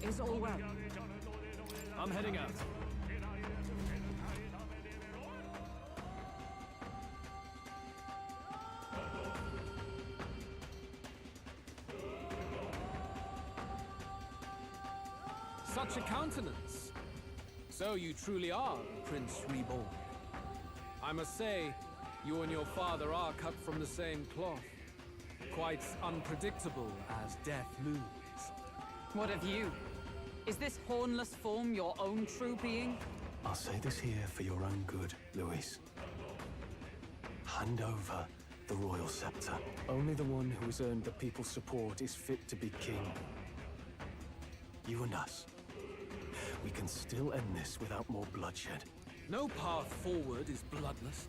Is all well? I'm heading out. Such a countenance. So you truly are Prince Reborn. I must say, you and your father are cut from the same cloth. Quite unpredictable as death looms. What of you? Is this hornless form your own true being? I'll say this here for your own good, Luis. Hand over the royal scepter. Only the one who has earned the people's support is fit to be king. You and us. We can still end this without more bloodshed. No path forward is bloodless.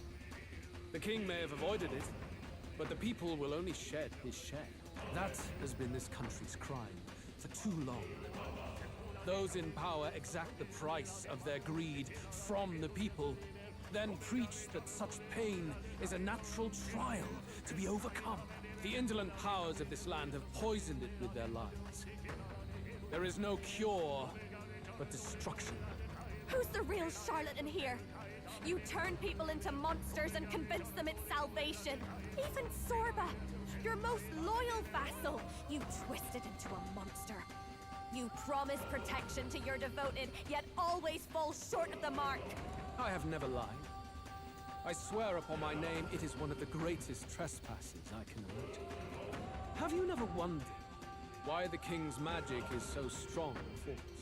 The king may have avoided it, but the people will only shed his shed. That has been this country's crime for too long. Those in power exact the price of their greed from the people, then preach that such pain is a natural trial to be overcome. The indolent powers of this land have poisoned it with their lies. There is no cure but destruction. Who's the real charlatan here? You turn people into monsters and convince them it's salvation. Even Sorba, your most loyal vassal, you twist it into a monster. You promise protection to your devoted, yet always fall short of the mark. I have never lied. I swear upon my name, it is one of the greatest trespasses I can imagine. Have you never wondered why the king's magic is so strong and force?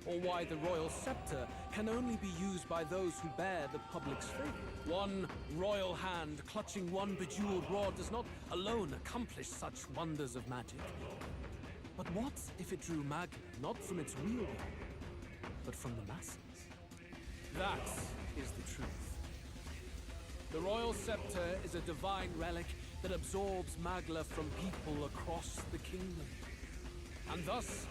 Or why the royal scepter can only be used by those who bear the public's favor? One royal hand clutching one bejeweled rod does not alone accomplish such wonders of magic. But what if it drew Magla not from its wielder, but from the masses? That is the truth. The royal scepter is a divine relic that absorbs Magla from people across the kingdom. And thus,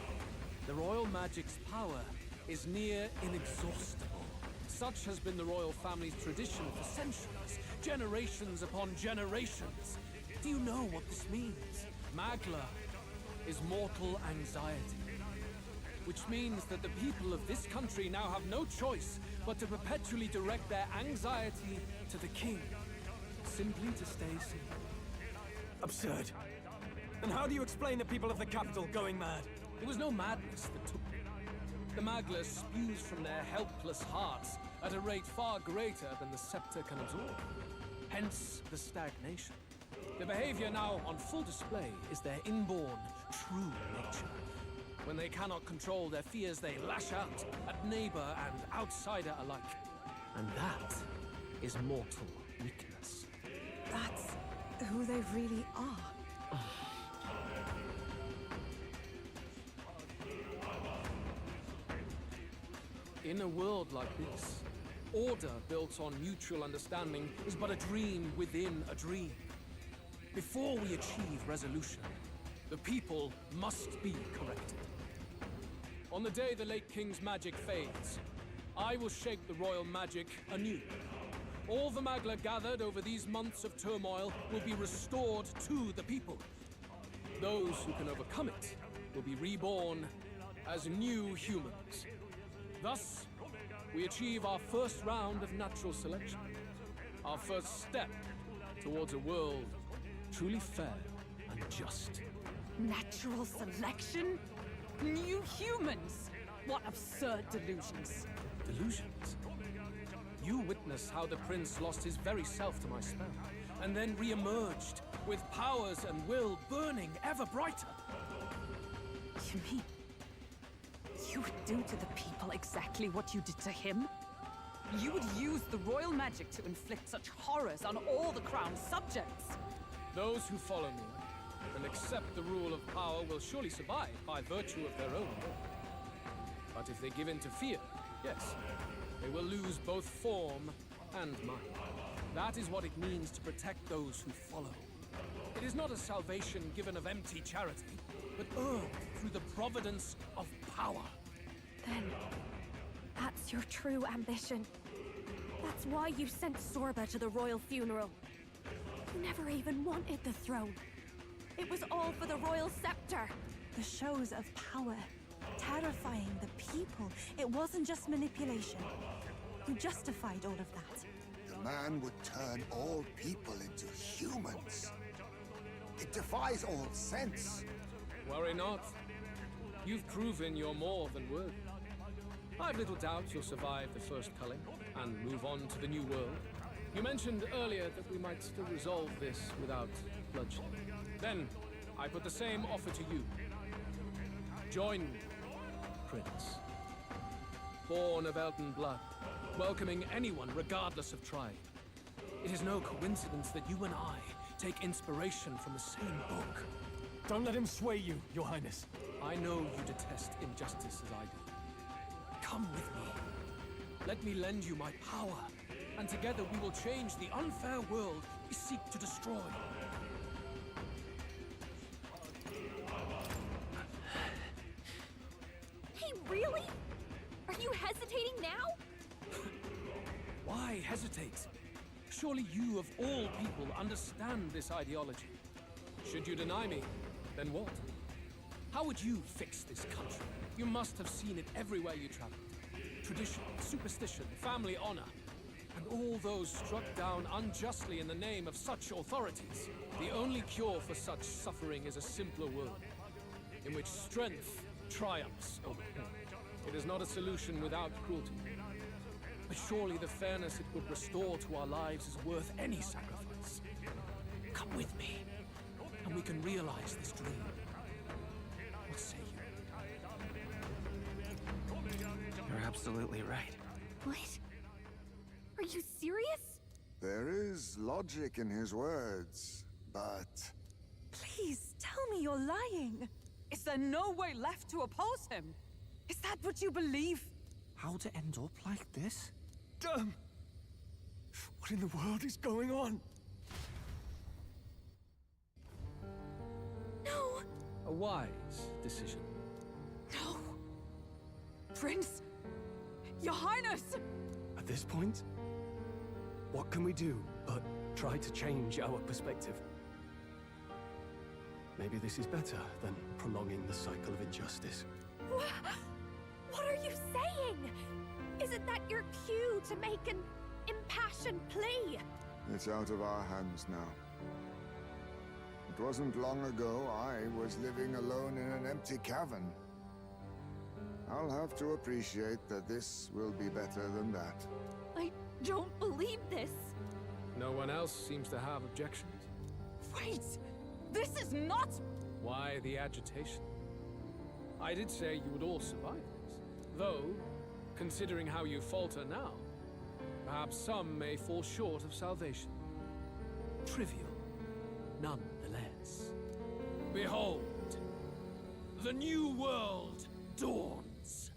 the royal magic's power is near inexhaustible. Such has been the royal family's tradition for centuries, generations upon generations. Do you know what this means? Magla is mortal anxiety, which means that the people of this country now have no choice but to perpetually direct their anxiety to the king, simply to stay safe. Absurd. And how do you explain the people of the capital going mad? It was no madness that took them. The Magla spews from their helpless hearts at a rate far greater than the scepter can absorb. Hence the stagnation. The behavior now on full display is their inborn, true nature. When they cannot control their fears, they lash out at neighbor and outsider alike. And that is mortal weakness. That's who they really are. In a world like this, order built on mutual understanding is but a dream within a dream. Before we achieve resolution, the people must be corrected. On the day the late king's magic fades, I will shape the royal magic anew. All the Magla gathered over these months of turmoil will be restored to the people. Those who can overcome it will be reborn as new humans. Thus, we achieve our first round of natural selection. Our first step towards a world truly fair and just. Natural selection? New humans? What absurd delusions. Delusions? You witnessed how the prince lost his very self to my spell, and then re-emerged with powers and will burning ever brighter. You mean you would do to the people exactly what you did to him? You would use the royal magic to inflict such horrors on all the crown's subjects? Those who follow me and accept the rule of power will surely survive by virtue of their own will. But if they give in to fear, yes, they will lose both form and mind. That is what it means to protect those who follow. It is not a salvation given of empty charity, but earned through the providence of power. Then, that's your true ambition. That's why you sent Sorba to the royal funeral. You never even wanted the throne. It was all for the royal scepter. The shows of power terrifying the people. It wasn't just manipulation. You justified all of that. The man would turn all people into humans. It defies all sense. Worry not. You've proven you're more than worthy. I've little doubt you'll survive the first culling and move on to the new world. You mentioned earlier that we might still resolve this without bloodshed. Then, I put the same offer to you. Join me, Prince. Born of Elton blood, welcoming anyone regardless of tribe. It is no coincidence that you and I take inspiration from the same book. Don't let him sway you, Your Highness. I know you detest injustice as I do. Come with me. Let me lend you my power, and together we will change the unfair world we seek to destroy. Hey, really? Are you hesitating now? Why hesitate? Surely you, of all people, understand this ideology. Should you deny me, then what? How would you fix this country? You must have seen it everywhere you traveled. Tradition, superstition, family honor, and all those struck down unjustly in the name of such authorities. The only cure for such suffering is a simpler world, in which strength triumphs over pain. It is not a solution without cruelty. But surely the fairness it would restore to our lives is worth any sacrifice. Come with me, and we can realize this dream. What say you? You're absolutely right. What? Are you serious? There is logic in his words, but... Please, tell me you're lying. Is there no way left to oppose him? Is that what you believe? How to end up like this? Damn! What in the world is going on? No! A wise decision. No. Prince! Your Highness! At this point, what can we do but try to change our perspective? Maybe this is better than prolonging the cycle of injustice. What are you saying? Is it that your cue to make an impassioned plea? It's out of our hands now. It wasn't long ago I was living alone in an empty cavern. I'll have to appreciate that this will be better than that. I don't believe this. No one else seems to have objections. Wait! This is not... Why the agitation? I did say you would all survive this. Though, considering how you falter now, perhaps some may fall short of salvation. Trivial, nonetheless. Behold, the new world dawns.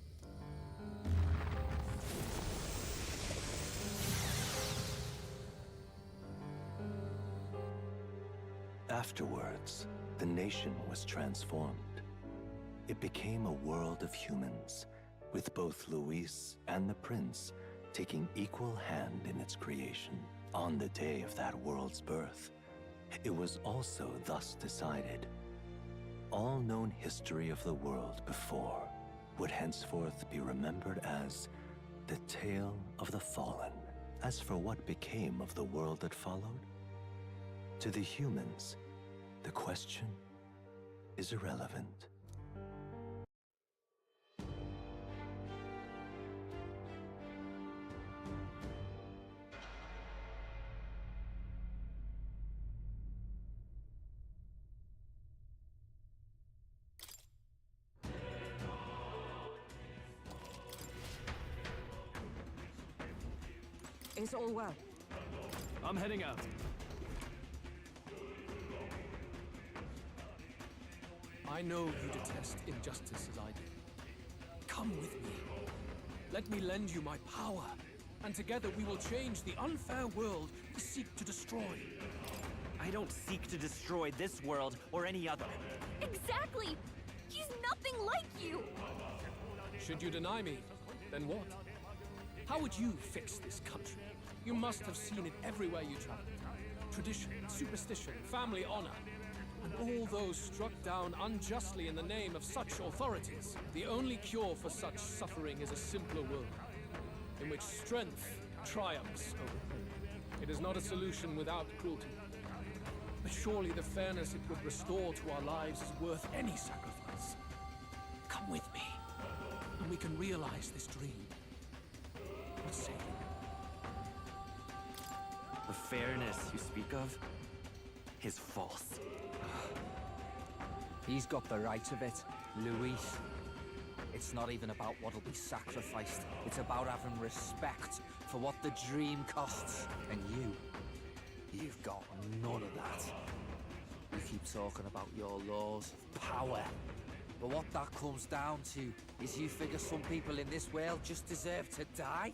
Afterwards, the nation was transformed. It became a world of humans, with both Luis and the prince taking equal hand in its creation. On the day of that world's birth, it was also thus decided. All known history of the world before would henceforth be remembered as the tale of the fallen. As for what became of the world that followed, to the humans, the question is irrelevant. Is all well? I'm heading out. I know you detest injustice as I do. Come with me. Let me lend you my power, and together we will change the unfair world we seek to destroy. I don't seek to destroy this world or any other. Exactly! He's nothing like you! Should you deny me, then what? How would you fix this country? You must have seen it everywhere you traveled. Tradition, superstition, family honor. And all those struck down unjustly in the name of such authorities. The only cure for such suffering is a simpler world, in which strength triumphs over pain. It is not a solution without cruelty. But surely the fairness it would restore to our lives is worth any sacrifice. Come with me, and we can realize this dream. What say you? The fairness you speak of is false. He's got the right of it, Luis. It's not even about what'll be sacrificed. It's about having respect for what the dream costs. And you've got none of that. You keep talking about your laws of power. But what that comes down to is you figure some people in this world just deserve to die.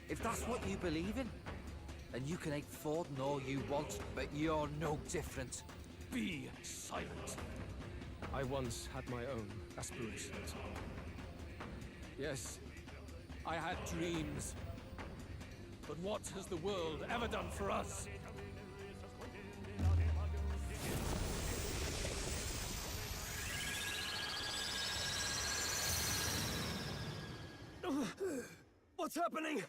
If that's what you believe in, then you can hate Forden all you want, but you're no different. Be silent. I once had my own aspirations. Yes, I had dreams. But what has the world ever done for us? What's happening?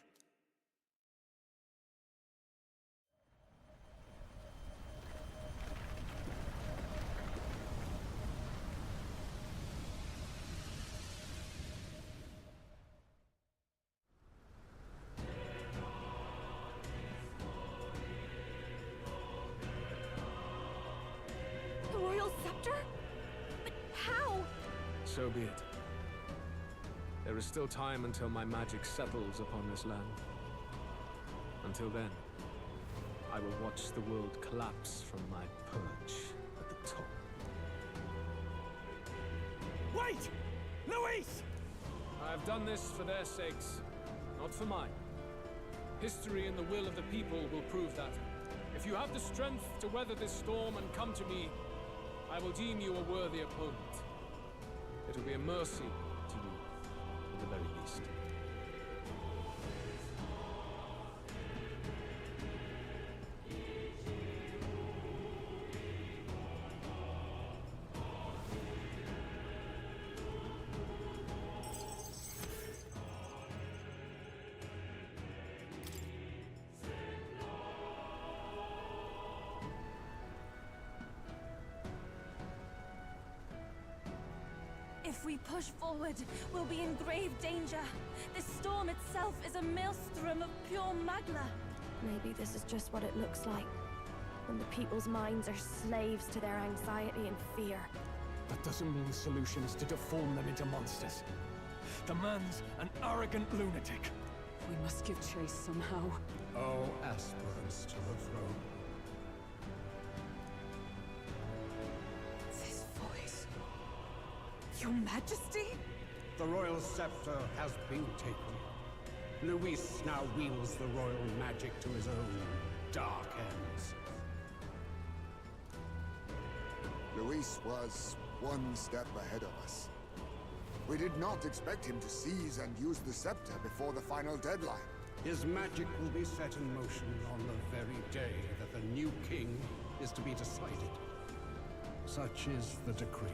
The royal scepter? But how? So be it. There is still time until my magic settles upon this land. Until then, I will watch the world collapse from my perch at the top. Wait! Luis! I have done this for their sakes, not for mine. History and the will of the people will prove that. If you have the strength to weather this storm and come to me, I will deem you a worthy opponent. It will be a mercy to you, at the very least. If we push forward, we'll be in grave danger. This storm itself is a maelstrom of pure magma. Maybe this is just what it looks like. When the people's minds are slaves to their anxiety and fear. That doesn't mean the solution is to deform them into monsters. The man's an arrogant lunatic. We must give chase somehow. All aspirants to the throne. This voice. Your Majesty? The royal scepter has been taken. Luis now wields the royal magic to his own dark ends. Luis was one step ahead of us. We did not expect him to seize and use the scepter before the final deadline. His magic will be set in motion on the very day that the new king is to be decided. Such is the decree.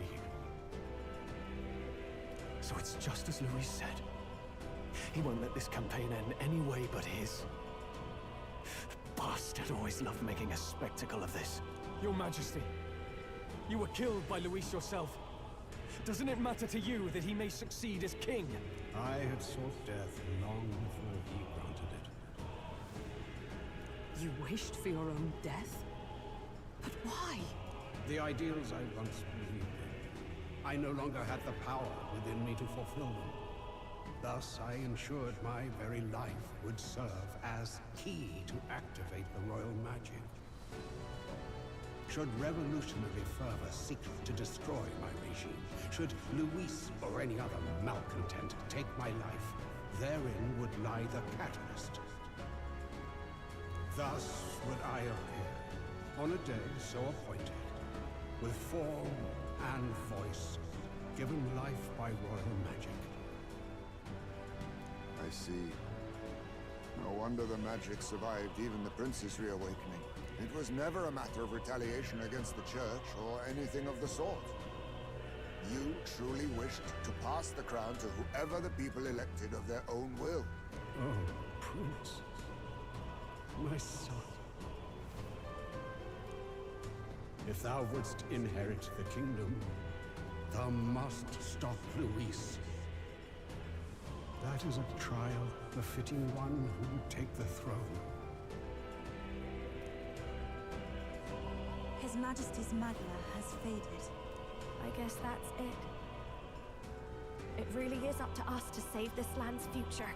So it's just as Luis said. He won't let this campaign end any way but his. Bastard always loved making a spectacle of this. Your Majesty, you were killed by Luis yourself. Doesn't it matter to you that he may succeed as king? I had sought death long before he granted it. You wished for your own death? But why? The ideals I once believed in, I no longer had the power within me to fulfill them. Thus, I ensured my very life would serve as key to activate the royal magic. Should revolutionary fervor seek to destroy my regime, should Luis or any other malcontent take my life, therein would lie the catalyst. Thus would I appear, on a day so appointed, with form and voice, given life by royal magic. I see. No wonder the magic survived even the prince's reawakening. It was never a matter of retaliation against the Church or anything of the sort. You truly wished to pass the crown to whoever the people elected of their own will. Oh, Prince. My son. If thou wouldst inherit the kingdom, thou must stop Luis. That is a trial befitting one who would take the throne. His Majesty's Magna has faded. I guess that's it. It really is up to us to save this land's future.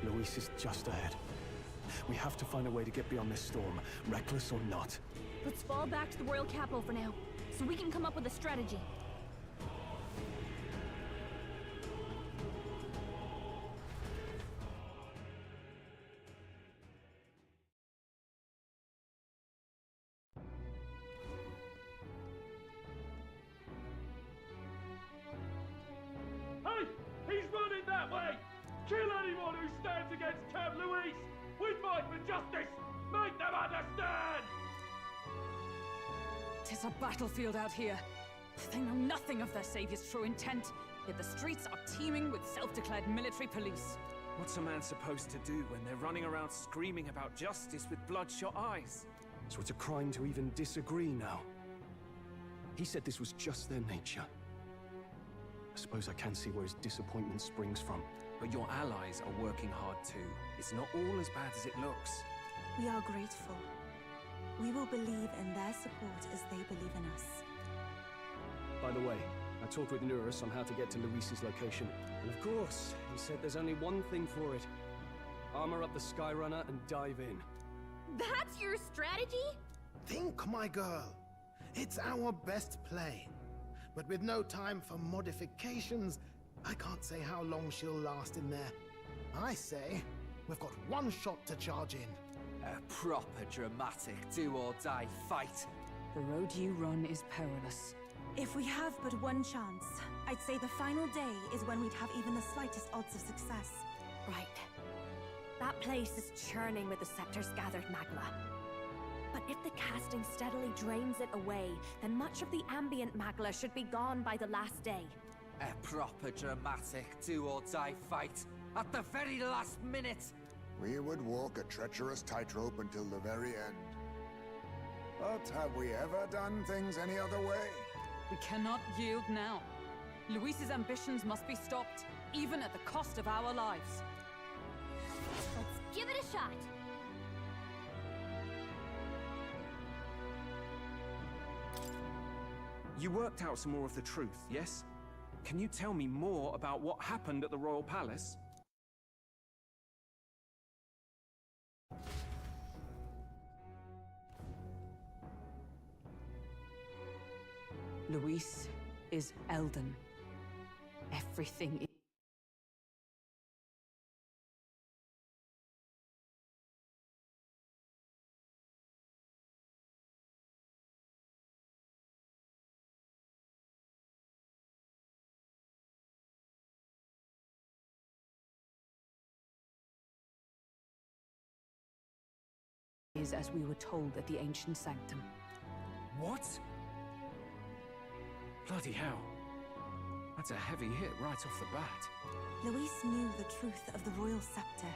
Luis is just ahead. We have to find a way to get beyond this storm, reckless or not. Let's fall back to the royal capital for now, so we can come up with a strategy. Hey! He's running that way! Kill anyone who stands against Count Luis! We fight for justice! Make them understand! 'Tis a battlefield out here. They know nothing of their savior's true intent, yet the streets are teeming with self-declared military police. What's a man supposed to do when they're running around screaming about justice with bloodshot eyes? So it's a crime to even disagree now. He said this was just their nature. I suppose I can see where his disappointment springs from. But your allies are working hard too. It's not all as bad as it looks. We are grateful. We will believe in their support as they believe in us. By the way, I talked with Eurus on how to get to Luis's location. And of course, he said there's only one thing for it. Armor up the Skyrunner and dive in. That's your strategy? Think, my girl. It's our best play. But with no time for modifications, I can't say how long she'll last in there. I say, we've got one shot to charge in. A proper dramatic do-or-die fight. The road you run is perilous. If we have but one chance, I'd say the final day is when we'd have even the slightest odds of success. Right. That place is churning with the Scepter's gathered magma. But if the casting steadily drains it away, then much of the ambient magma should be gone by the last day. A proper dramatic do-or-die fight at the very last minute. We would walk a treacherous tightrope until the very end. But have we ever done things any other way? We cannot yield now. Luis's ambitions must be stopped, even at the cost of our lives. Let's give it a shot. You worked out some more of the truth, yes? Can you tell me more about what happened at the Royal Palace? Luis is Elden. Everything is as we were told at the ancient sanctum. What? Bloody hell. That's a heavy hit right off the bat. Luis knew the truth of the royal scepter.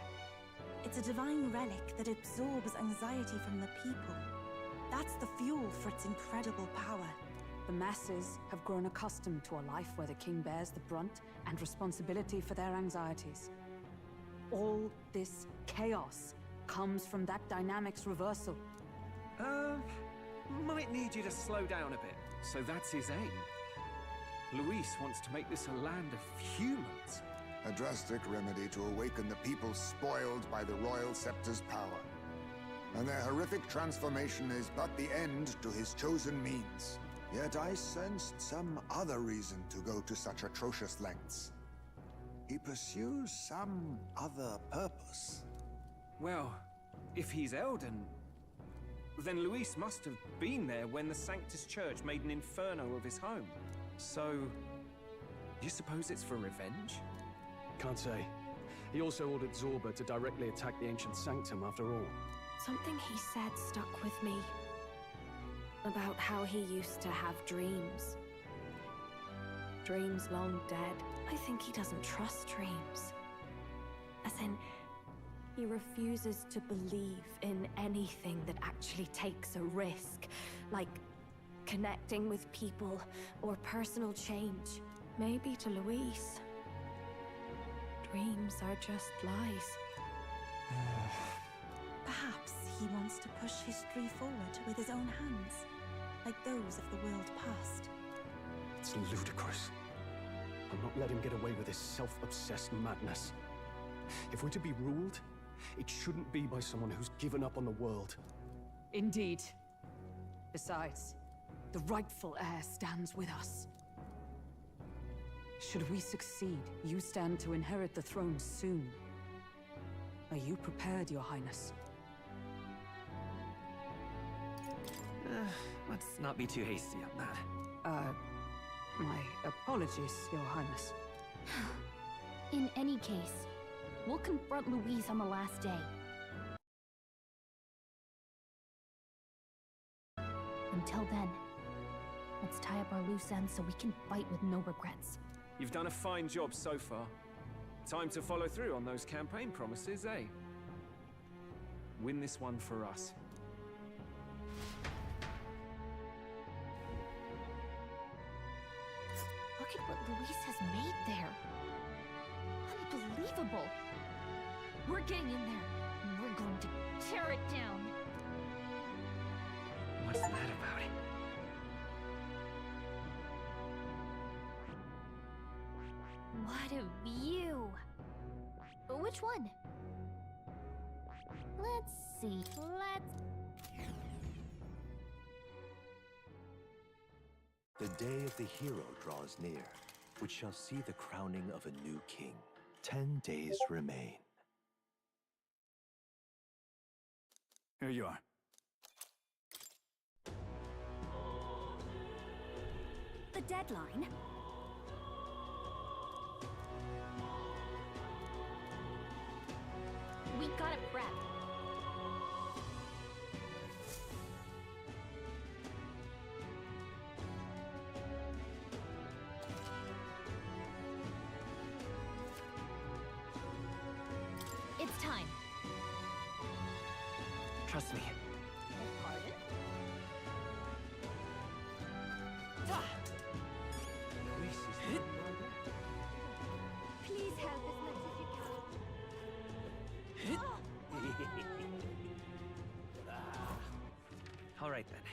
It's a divine relic that absorbs anxiety from the people. That's the fuel for its incredible power. The masses have grown accustomed to a life where the king bears the brunt and responsibility for their anxieties. All this chaos comes from that dynamic's reversal. Might need you to slow down a bit. So that's his aim. Luis wants to make this a land of humans. A drastic remedy to awaken the people spoiled by the royal scepter's power. And their horrific transformation is but the end to his chosen means. Yet I sensed some other reason to go to such atrocious lengths. He pursues some other purpose. Well, if he's Elden, then Luis must have been there when the Sanctus Church made an inferno of his home. So, you suppose it's for revenge? Can't say. He also ordered Zorba to directly attack the ancient sanctum after all. Something he said stuck with me. About how he used to have dreams. Dreams long dead. I think he doesn't trust dreams. As in, he refuses to believe in anything that actually takes a risk, like connecting with people or personal change. Maybe to Luis, dreams are just lies. Perhaps he wants to push history forward with his own hands, like those of the world past. It's ludicrous. I'll not let him get away with his self-obsessed madness. If we're to be ruled, it shouldn't be by someone who's given up on the world. Indeed. Besides, the rightful heir stands with us. Should we succeed, you stand to inherit the throne soon. Are you prepared, Your Highness? Let's not be too hasty on that. My apologies, Your Highness. In any case, we'll confront Louise on the last day. Until then, let's tie up our loose ends so we can fight with no regrets. You've done a fine job so far. Time to follow through on those campaign promises, eh? Win this one for us. Look at what Louise has made there. Unbelievable. We're getting in there, and we're going to tear it down. What's that about? What a view! Which one? Let's see. The day of the hero draws near, which shall see the crowning of a new king. 10 days remain. Here you are. The deadline? We gotta prep. It's time. Trust me. Pardon? Please help as much as you can. All right then.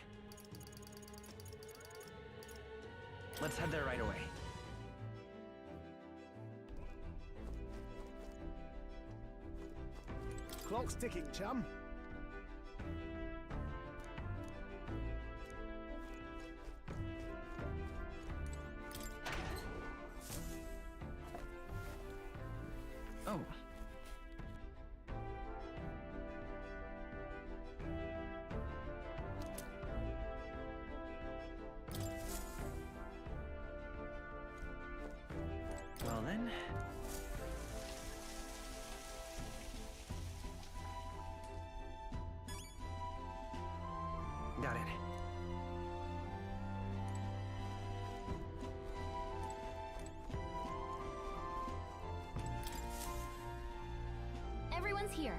Let's head there right away. Clock's ticking, chum. Oh. Well then. Got it. Everyone's here.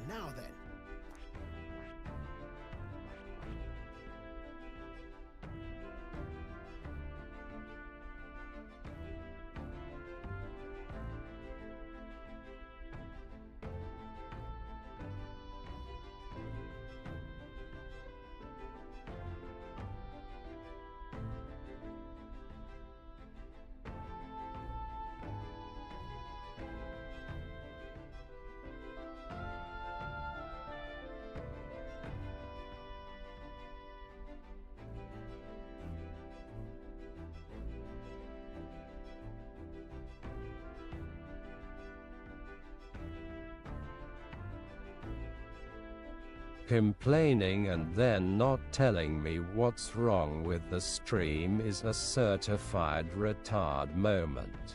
Now then. Complaining and then not telling me what's wrong with the stream is a certified retard moment.